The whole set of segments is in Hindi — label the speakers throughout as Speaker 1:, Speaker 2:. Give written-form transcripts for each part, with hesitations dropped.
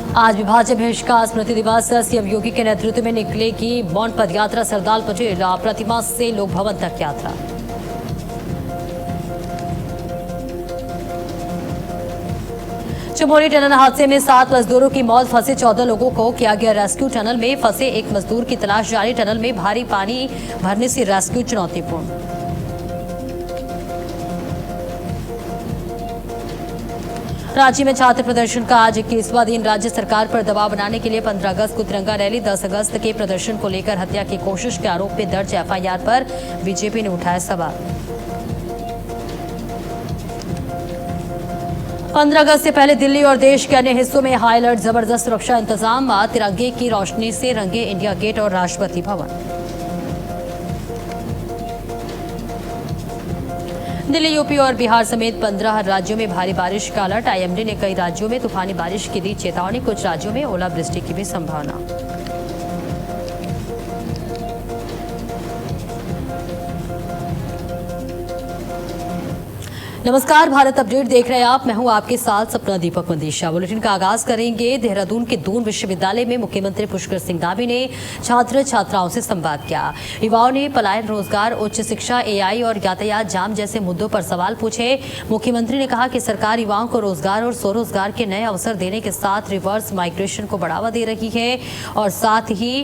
Speaker 1: आज भी भाजपा बहिष्कार स्मृति दिवस सीएम योगी के नेतृत्व में निकलेगी मौन पद यात्रा। सरदार पटेल प्रतिमा से लोक भवन तक यात्रा। चमोली टनल हादसे में 7 मजदूरों की मौत, फंसे 14 लोगों को किया गया रेस्क्यू। टनल में फंसे एक मजदूर की तलाश जारी। टनल में भारी पानी भरने से रेस्क्यू चुनौतीपूर्ण। राज्य में छात्र प्रदर्शन का आज 21वां दिन। राज्य सरकार पर दबाव बनाने के लिए 15 अगस्त को तिरंगा रैली। 10 अगस्त के प्रदर्शन को लेकर हत्या की कोशिश के आरोप में दर्ज एफआईआर पर बीजेपी ने उठाया सवाल। 15 अगस्त से पहले दिल्ली और देश के अन्य हिस्सों में हाई अलर्ट, जबरदस्त सुरक्षा इंतजाम। तिरंगे की रोशनी से रंगे इंडिया गेट और राष्ट्रपति भवन। दिल्ली, यूपी और बिहार समेत 15 राज्यों में भारी बारिश का अलर्ट। आईएमडी ने कई राज्यों में तूफानी बारिश की दी चेतावनी। कुछ राज्यों में ओलावृष्टि की भी संभावना। नमस्कार, भारत अपडेट देख रहे हैं आप। मैं हूं आपके साथ सपना दीपक मंदीशा। बुलेटिन का आगाज करेंगे। देहरादून के दून विश्वविद्यालय में मुख्यमंत्री पुष्कर सिंह धामी ने छात्र छात्राओं से संवाद किया। युवाओं ने पलायन, रोजगार, उच्च शिक्षा, एआई और यातायात जाम जैसे मुद्दों पर सवाल पूछे। मुख्यमंत्री ने कहा कि सरकार युवाओं को रोजगार और स्वरोजगार के नए अवसर देने के साथ रिवर्स माइग्रेशन को बढ़ावा दे रही है और साथ ही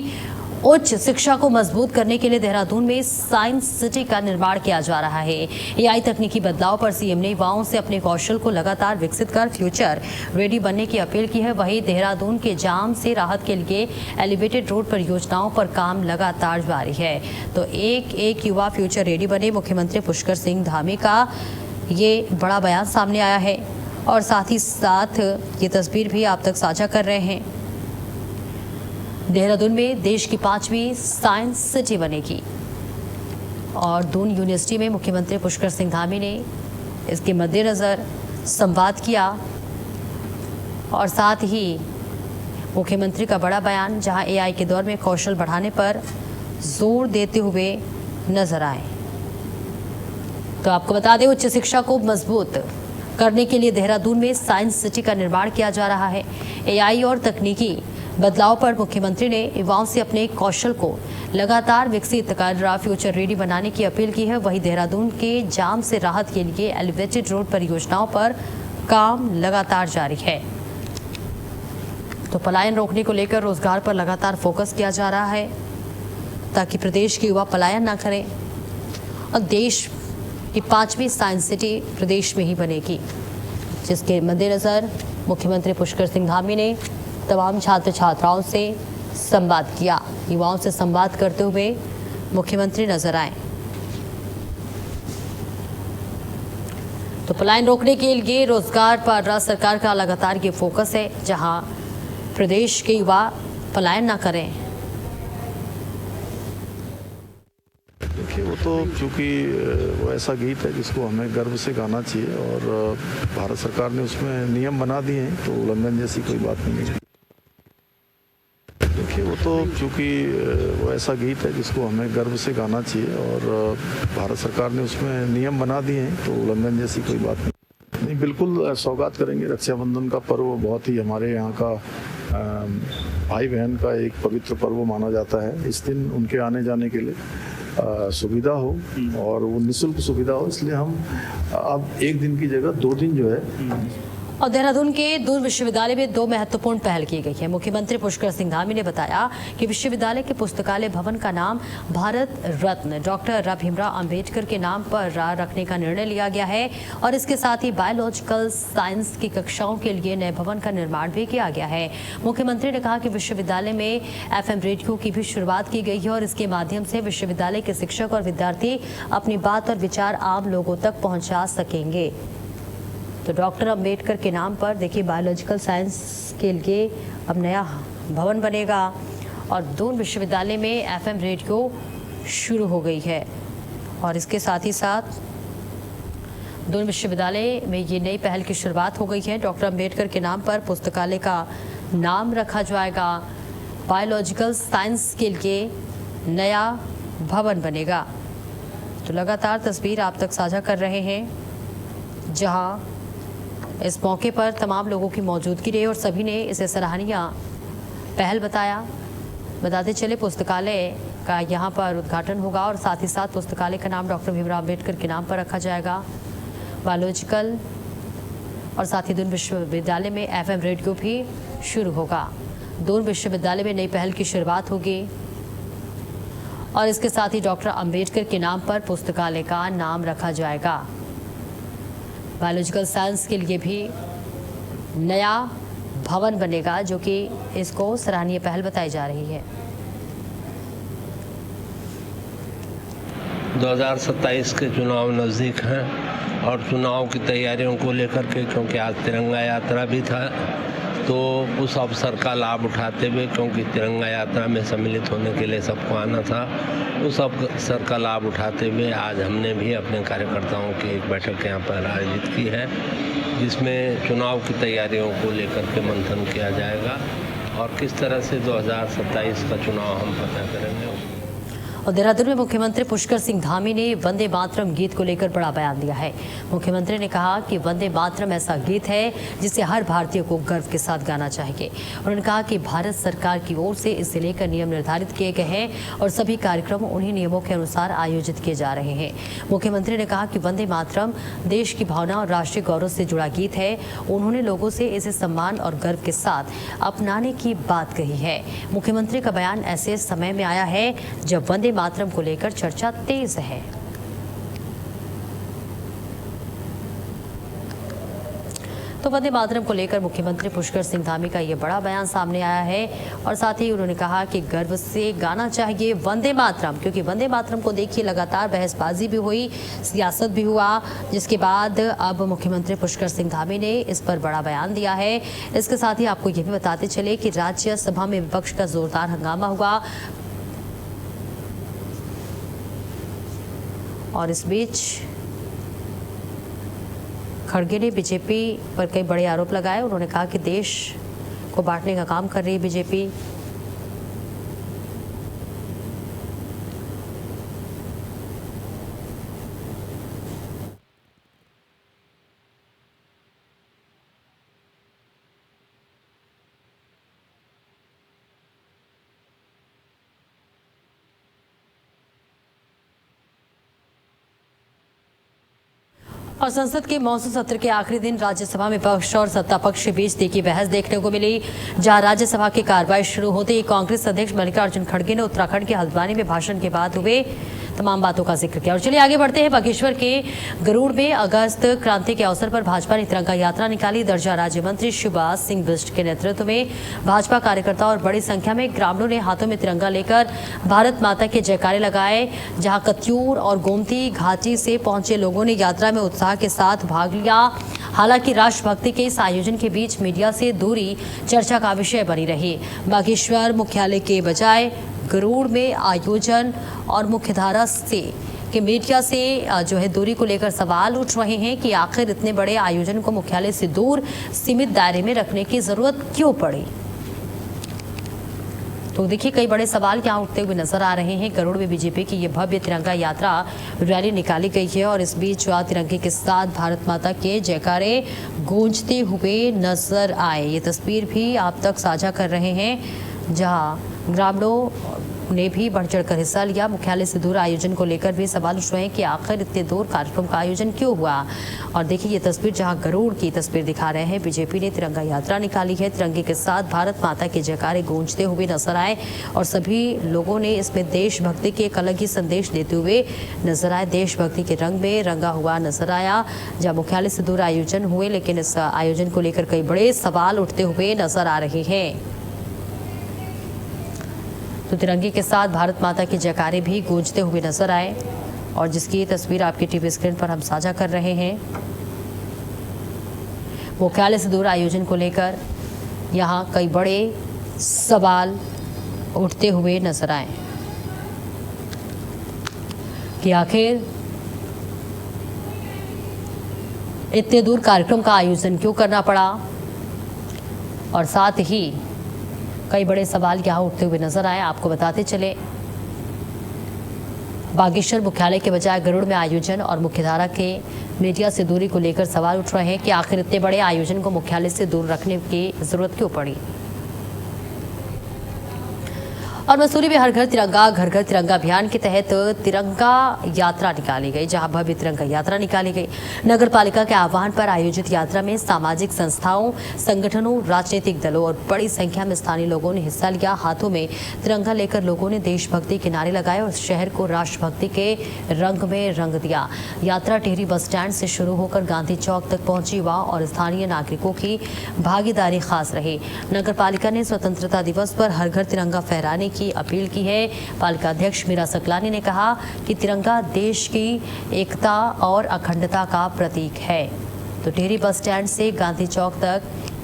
Speaker 1: उच्च शिक्षा को मजबूत करने के लिए देहरादून में साइंस सिटी का निर्माण किया जा रहा है। एआई तकनीकी बदलाव पर सीएम ने युवाओं से अपने कौशल को लगातार विकसित कर फ्यूचर रेडी बनने की अपील की है। वहीं देहरादून के जाम से राहत के लिए एलिवेटेड रोड परियोजनाओं पर काम लगातार जारी है। तो एक युवा फ्यूचर रेडी बने, मुख्यमंत्री पुष्कर सिंह धामी का ये बड़ा बयान सामने आया है और साथ ही साथ ये तस्वीर भी आप तक साझा कर रहे हैं। देहरादून में देश की 5वीं साइंस सिटी बनेगी और दून यूनिवर्सिटी में मुख्यमंत्री पुष्कर सिंह धामी ने इसके मद्देनजर संवाद किया और साथ ही मुख्यमंत्री का बड़ा बयान, जहां एआई के दौर में कौशल बढ़ाने पर जोर देते हुए नजर आए। तो आपको बता दें, उच्च शिक्षा को मजबूत करने के लिए देहरादून में साइंस सिटी का निर्माण किया जा रहा है। एआई और तकनीकी बदलाव पर मुख्यमंत्री ने युवाओं से अपने कौशल को लगातार विकसित कर फ्यूचर रेडी बनाने की अपील की है। वहीं देहरादून के जाम से राहत के लिए एलिवेटेड रोड परियोजनाओं पर काम लगातार जारी है। तो पलायन रोकने को लेकर रोजगार पर लगातार फोकस किया जा रहा है ताकि प्रदेश के युवा पलायन ना करें और देश की 5वीं साइंस सिटी प्रदेश में ही बनेगी, जिसके मद्देनजर मुख्यमंत्री पुष्कर सिंह धामी ने तमाम छात्र छात्राओं से संवाद किया। युवाओं से संवाद करते हुए मुख्यमंत्री नजर आए। तो पलायन रोकने के लिए रोजगार पर राज्य सरकार का लगातार ये फोकस है, जहां प्रदेश के युवा पलायन ना करें।
Speaker 2: देखिए, वो तो चूँकि वो ऐसा गीत है जिसको हमें गर्व से गाना चाहिए और भारत सरकार ने उसमें नियम बना दिए हैं, तो उल्लंघन जैसी कोई बात नहीं है। देखिए, वो तो चूँकि वो ऐसा गीत है जिसको हमें गर्व से गाना चाहिए और भारत सरकार ने उसमें नियम बना दिए हैं, तो उल्लंघन जैसी कोई बात नहीं। बिल्कुल सौगात करेंगे। रक्षाबंधन का पर्व बहुत ही हमारे यहाँ का भाई बहन का एक पवित्र पर्व माना जाता है। इस दिन उनके आने जाने के लिए सुविधा हो और वो निःशुल्क सुविधा हो, इसलिए हम अब एक दिन की जगह 2 दिन जो है।
Speaker 1: और देहरादून के दून विश्वविद्यालय में 2 महत्वपूर्ण पहल की गई है। मुख्यमंत्री पुष्कर सिंह धामी ने बताया कि विश्वविद्यालय के पुस्तकालय भवन का नाम भारत रत्न डॉक्टर भीमराव अंबेडकर के नाम पर रखने का निर्णय लिया गया है और इसके साथ ही बायोलॉजिकल साइंस की कक्षाओं के लिए नए भवन का निर्माण भी किया गया है। मुख्यमंत्री ने कहा कि विश्वविद्यालय में एफएम रेडियो की भी शुरुआत की गई है और इसके माध्यम से विश्वविद्यालय के शिक्षक और विद्यार्थी अपनी बात और विचार आम लोगों तक पहुंचा सकेंगे। तो डॉक्टर अंबेडकर के नाम पर देखिए बायोलॉजिकल साइंस के लिए अब नया भवन बनेगा और दून विश्वविद्यालय में एफएम रेडियो शुरू हो गई है और इसके साथ ही साथ दून विश्वविद्यालय में ये नई पहल की शुरुआत हो गई है। डॉक्टर अंबेडकर के नाम पर पुस्तकालय का नाम रखा जाएगा। बायोलॉजिकल साइंस के लिए नया भवन बनेगा। तो लगातार तस्वीर आप तक साझा कर रहे हैं, जहां इस मौके पर तमाम लोगों की मौजूदगी रही और सभी ने इसे सराहनीय पहल बताया। बताते चले पुस्तकालय का यहाँ पर उद्घाटन होगा और साथ ही साथ पुस्तकालय का नाम डॉक्टर भीमराव अम्बेडकर के नाम पर रखा जाएगा। बायोलॉजिकल और साथ ही दून विश्वविद्यालय में FM रेडियो भी शुरू होगा। दून विश्वविद्यालय में नई पहल की शुरुआत होगी और इसके साथ ही डॉक्टर अंबेडकर के नाम पर पुस्तकालय का नाम रखा जाएगा। बायोलॉजिकल साइंस के लिए भी नया भवन बनेगा, जो कि इसको सराहनीय पहल बताई जा रही है।
Speaker 3: 2027 के चुनाव नज़दीक हैं और चुनाव की तैयारियों को लेकर के, क्योंकि आज तिरंगा यात्रा भी था, तो उस अवसर का लाभ उठाते हुए, क्योंकि तिरंगा यात्रा में सम्मिलित होने के लिए सबको आना था, उस अवसर का लाभ उठाते हुए आज हमने भी अपने कार्यकर्ताओं की एक बैठक यहाँ पर आयोजित की है, जिसमें चुनाव की तैयारियों को लेकर के मंथन किया जाएगा और किस तरह से 2027 का चुनाव हम पता करेंगे।
Speaker 1: और देहरादून में मुख्यमंत्री पुष्कर सिंह धामी ने वंदे मातरम गीत को लेकर बड़ा बयान दिया है। मुख्यमंत्री ने कहा कि वंदे मातरम ऐसा गीत है जिसे हर भारतीय को गर्व के साथ गाना चाहिए। उन्होंने कहा कि भारत सरकार की ओर से इसे लेकर नियम निर्धारित किए गए हैं और सभी कार्यक्रम उन्हीं नियमों के अनुसार आयोजित किए जा रहे हैं। मुख्यमंत्री ने कहा कि वंदे मातरम देश की भावना और राष्ट्रीय गौरव से जुड़ा गीत है। उन्होंने लोगों से इसे सम्मान और गर्व के साथ अपनाने की बात कही है। मुख्यमंत्री का बयान ऐसे समय में आया है जब वंदे मातरम को लेकर चर्चा तेज है। तो वंदे मातरम को लेकर मुख्यमंत्री पुष्कर सिंह धामी का ये बड़ा बयान सामने आया है और साथ ही उन्होंने कहा कि गर्व से गाना चाहिए वंदे मातरम, क्योंकि वंदे मातरम को देखिए लगातार बहसबाजी भी हुई, सियासत भी हुआ, जिसके बाद अब मुख्यमंत्री पुष्कर सिंह धामी ने इस पर बड़ा बयान दिया है। इसके साथ ही आपको ये भी बताते चले कि राज्यसभा में विपक्ष का जोरदार हंगामा हुआ और इस बीच खड़गे ने बीजेपी पर कई बड़े आरोप लगाए। उन्होंने कहा कि देश को बांटने का काम कर रही है बीजेपी। और संसद के मॉनसून सत्र के आखिरी दिन राज्यसभा में पक्ष और सत्ता पक्ष के बीच तीखी बहस देखने को मिली, जहां राज्यसभा की कार्रवाई शुरू होते ही कांग्रेस अध्यक्ष मल्लिकार्जुन खड़गे ने उत्तराखंड के हल्द्वानी में भाषण के बाद हुए तमाम बातों का जिक्र किया। और चलिए आगे बढ़ते हैं। बागेश्वर के गरुड़ में अगस्त क्रांति के अवसर पर भाजपा ने तिरंगा यात्रा निकाली। दर्जा राज्य मंत्री शिवराज सिंह बिष्ट के नेतृत्व में भाजपा कार्यकर्ता और बड़ी संख्या में ग्रामीणों ने हाथों में तिरंगा लेकर भारत माता के जयकारे लगाए। जहां कत्यूर और गोमती घाटी से पहुंचे लोगों ने यात्रा में उत्साह के साथ भाग लिया। हालांकि राष्ट्रभक्ति के इस आयोजन के बीच मीडिया से दूरी चर्चा का विषय बनी रही। बागेश्वर मुख्यालय के बजाय गरुड़ में आयोजन और मुख्यधारा से कि मीडिया से जो है दूरी को लेकर सवाल उठ रहे हैं कि आखिर इतने बड़े आयोजन को मुख्यालय से दूर सीमित दायरे में रखने की जरूरत क्यों पड़ी। तो देखिए कई बड़े सवाल क्या उठते हुए नजर आ रहे हैं। गरुड़ में बीजेपी की ये भव्य तिरंगा यात्रा रैली निकाली गई है और इस बीच तिरंगे के साथ भारत माता के जयकारे गूंजते हुए नजर आए। ये तस्वीर भी आप तक साझा कर रहे हैं, जहां ग्रामीणों ने भी बढ़ चढ़कर हिस्सा लिया। मुख्यालय से दूर आयोजन को लेकर भी सवाल उठ रहे हैं कि आखिर इतने दूर कार्यक्रम का आयोजन क्यों हुआ। और देखिए ये तस्वीर, जहां गरुड़ की तस्वीर दिखा रहे हैं। बीजेपी ने तिरंगा यात्रा निकाली है। तिरंगे के साथ भारत माता के जयकारे गूंजते हुए नजर आए और सभी लोगों ने इसमें देशभक्ति के एक अलग ही संदेश देते हुए नजर आए। देशभक्ति के रंग में रंगा हुआ नजर आया। जहाँ मुख्यालय से दूर आयोजन हुए, लेकिन इस आयोजन को लेकर कई बड़े सवाल उठते हुए नजर आ रहे हैं। तो तिरंगे के साथ भारत माता के जयकारे भी गूंजते हुए नजर आए और जिसकी तस्वीर आपकी टीवी स्क्रीन पर हम साझा कर रहे हैं। मुख्यालय से दूर आयोजन को लेकर यहां कई बड़े सवाल उठते हुए नजर आए कि आखिर इतने दूर कार्यक्रम का आयोजन क्यों करना पड़ा और साथ ही कई बड़े सवाल यहाँ उठते हुए नजर आए। आपको बताते चले बागेश्वर मुख्यालय के बजाय गरुड़ में आयोजन और मुख्यधारा के मीडिया से दूरी को लेकर सवाल उठ रहे हैं कि आखिर इतने बड़े आयोजन को मुख्यालय से दूर रखने की जरूरत क्यों पड़ी। और मसूरी में हर घर तिरंगा अभियान के तहत तिरंगा यात्रा निकाली गई, जहां भव्य तिरंगा यात्रा निकाली गई। नगर पालिका के आह्वान पर आयोजित यात्रा में सामाजिक संस्थाओं, संगठनों, राजनीतिक दलों और बड़ी संख्या में स्थानीय लोगों ने हिस्सा लिया। हाथों में तिरंगा लेकर लोगों ने देशभक्ति के नारे लगाए और शहर को राष्ट्रभक्ति के रंग में रंग दिया। यात्रा टिहरी बस स्टैंड से शुरू होकर गांधी चौक तक पहुंची और स्थानीय नागरिकों की भागीदारी खास रही। नगर पालिका ने स्वतंत्रता दिवस पर हर घर तिरंगा फहराने की अपील की है। पालिका अध्यक्ष मीरा सकलानी ने कहा कि तिरंगा देश की एकता और अखंडता का प्रतीक है। तो टिहरी बस स्टैंड से गांधी चौक तक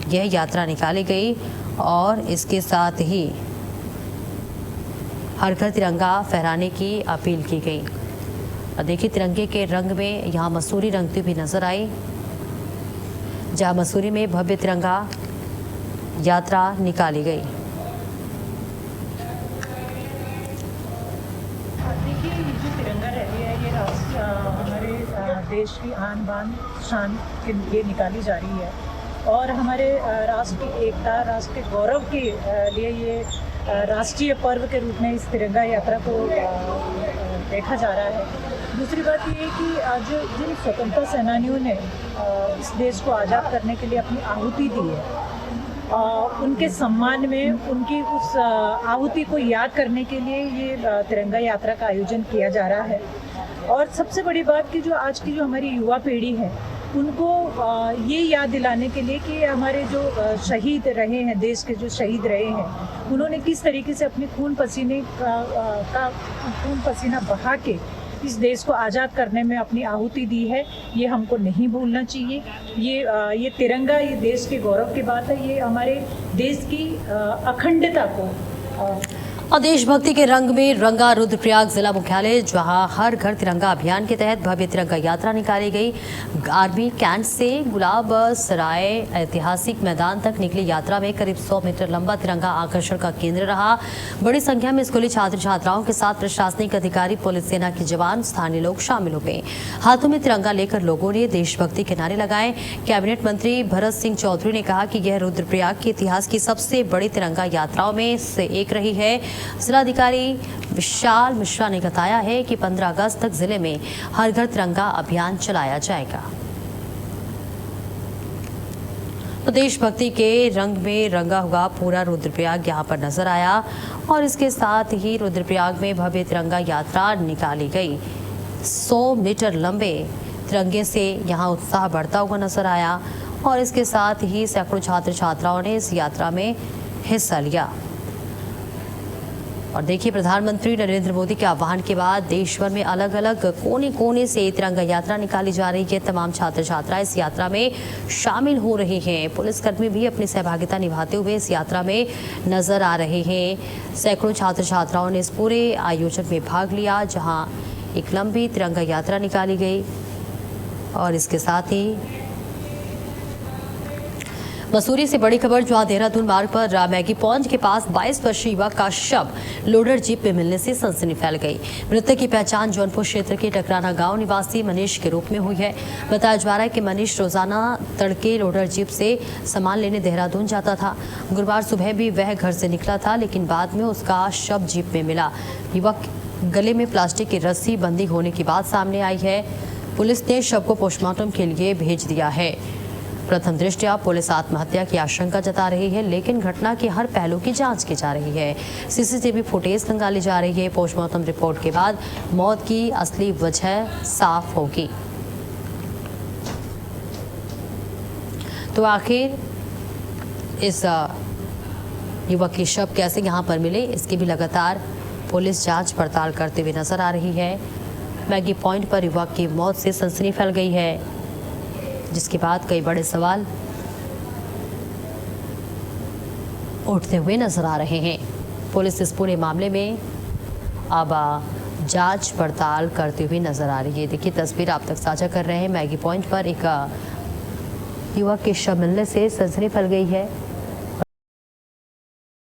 Speaker 1: यह यात्रा निकाली गई और इसके साथ ही हर घर तिरंगा फहराने की अपील की गई। और देखिए तिरंगे के रंग में यहाँ मसूरी रंगती हुई नजर आई, जहाँ मसूरी में भव्य तिरंगा यात्रा निकाली गई।
Speaker 4: देखिए ये जो तिरंगा रैली है ये हमारे देश की आन बान शान के लिए निकाली जा रही है और हमारे राष्ट्र की एकता, राष्ट्र के गौरव के लिए ये राष्ट्रीय पर्व के रूप में इस तिरंगा यात्रा को देखा जा रहा है। दूसरी बात ये है कि आज जिन स्वतंत्रता सेनानियों ने इस देश को आज़ाद करने के लिए अपनी आहुति दी है, उनके सम्मान में उनकी उस आहुति को याद करने के लिए ये तिरंगा यात्रा का आयोजन किया जा रहा है। और सबसे बड़ी बात कि जो आज की जो हमारी युवा पीढ़ी है उनको ये याद दिलाने के लिए कि हमारे जो शहीद रहे हैं, देश के जो शहीद रहे हैं, उन्होंने किस तरीके से अपने खून पसीना बहा के इस देश को आज़ाद करने में अपनी आहुति दी है, ये हमको नहीं भूलना चाहिए। ये तिरंगा ये देश के गौरव की बात है, ये हमारे देश की अखंडता को
Speaker 1: और देशभक्ति के रंग में रंगा रुद्रप्रयाग जिला मुख्यालय, जहां हर घर तिरंगा अभियान के तहत भव्य तिरंगा यात्रा निकाली गई। आर्मी कैंट से गुलाब सराय ऐतिहासिक मैदान तक निकली यात्रा में करीब 100 मीटर लंबा तिरंगा आकर्षण का केंद्र रहा। बड़ी संख्या में स्कूली छात्र छात्राओं के साथ प्रशासनिक अधिकारी, पुलिस सेना के जवान, स्थानीय लोग शामिल हो गए। हाथों में तिरंगा लेकर लोगों ने देशभक्ति के नारे लगाए। कैबिनेट मंत्री भरत सिंह चौधरी ने कहा कि यह रुद्रप्रयाग के इतिहास की सबसे बड़ी तिरंगा यात्राओं में से एक रही है। जिलाधिकारी विशाल मिश्रा ने बताया है कि 15 अगस्त तक जिले में हर घर तिरंगा अभियान चलाया जाएगा। तो देशभक्ति के रंग में रंगा हुआ पूरा रुद्रप्रयाग यहाँ पर नजर आया और इसके साथ ही रुद्रप्रयाग में भव्य तिरंगा यात्रा निकाली गई। 100 मीटर लंबे तिरंगे से यहाँ उत्साह बढ़ता हुआ नजर आया और इसके साथ ही सैकड़ों छात्र छात्राओं ने इस यात्रा में हिस्सा लिया। और देखिए प्रधानमंत्री नरेंद्र मोदी के आह्वान के बाद देश भर में अलग अलग कोने कोने से तिरंगा यात्रा निकाली जा रही है। तमाम छात्र छात्राएं इस यात्रा में शामिल हो रहे हैं। पुलिसकर्मी भी अपनी सहभागिता निभाते हुए इस यात्रा में नजर आ रहे हैं। सैकड़ों छात्र छात्राओं ने इस पूरे आयोजन में भाग लिया, जहां एक लंबी तिरंगा यात्रा निकाली गई। और इसके साथ ही मसूरी से बड़ी खबर, जहां देहरादून मार्ग पर मैगी पॉइंट के पास 22 वर्षीय युवक का शव लोडर जीप में मिलने से सनसनी फैल गई। मृतक की पहचान जौनपुर क्षेत्र के टकराना गांव निवासी मनीष के रूप में हुई है। बताया जा रहा है कि मनीष रोजाना तड़के लोडर जीप से सामान लेने देहरादून जाता था। गुरुवार सुबह भी वह घर से निकला था, लेकिन बाद में उसका शव जीप में मिला। युवक गले में प्लास्टिक की रस्सी बंधी होने की बात सामने आई है। पुलिस ने शव को पोस्टमार्टम के लिए भेज दिया है। प्रथम दृष्टया पुलिस आत्महत्या की आशंका जता रही है, लेकिन घटना के हर पहलू की जांच की जा रही है। सीसीटीवी फुटेज खंगाली जा रही है। पोस्टमार्टम रिपोर्ट के बाद मौत की असली वजह साफ होगी। तो आखिर इस युवक की शव कैसे यहां पर मिले, इसकी भी लगातार पुलिस जांच पड़ताल करते हुए नजर आ रही है। मैगी पॉइंट पर युवक की मौत से सनसनी फैल गई है, जिसके बाद कई बड़े सवाल उठते हुए नजर आ रहे हैं। पुलिस इस पूरे मामले में अब जांच पड़ताल करते हुए नजर आ रही है। देखिए तस्वीर आप तक साझा कर रहे हैं। मैगी पॉइंट पर एक युवक के शव मिलने से सनसनी फैल गई है।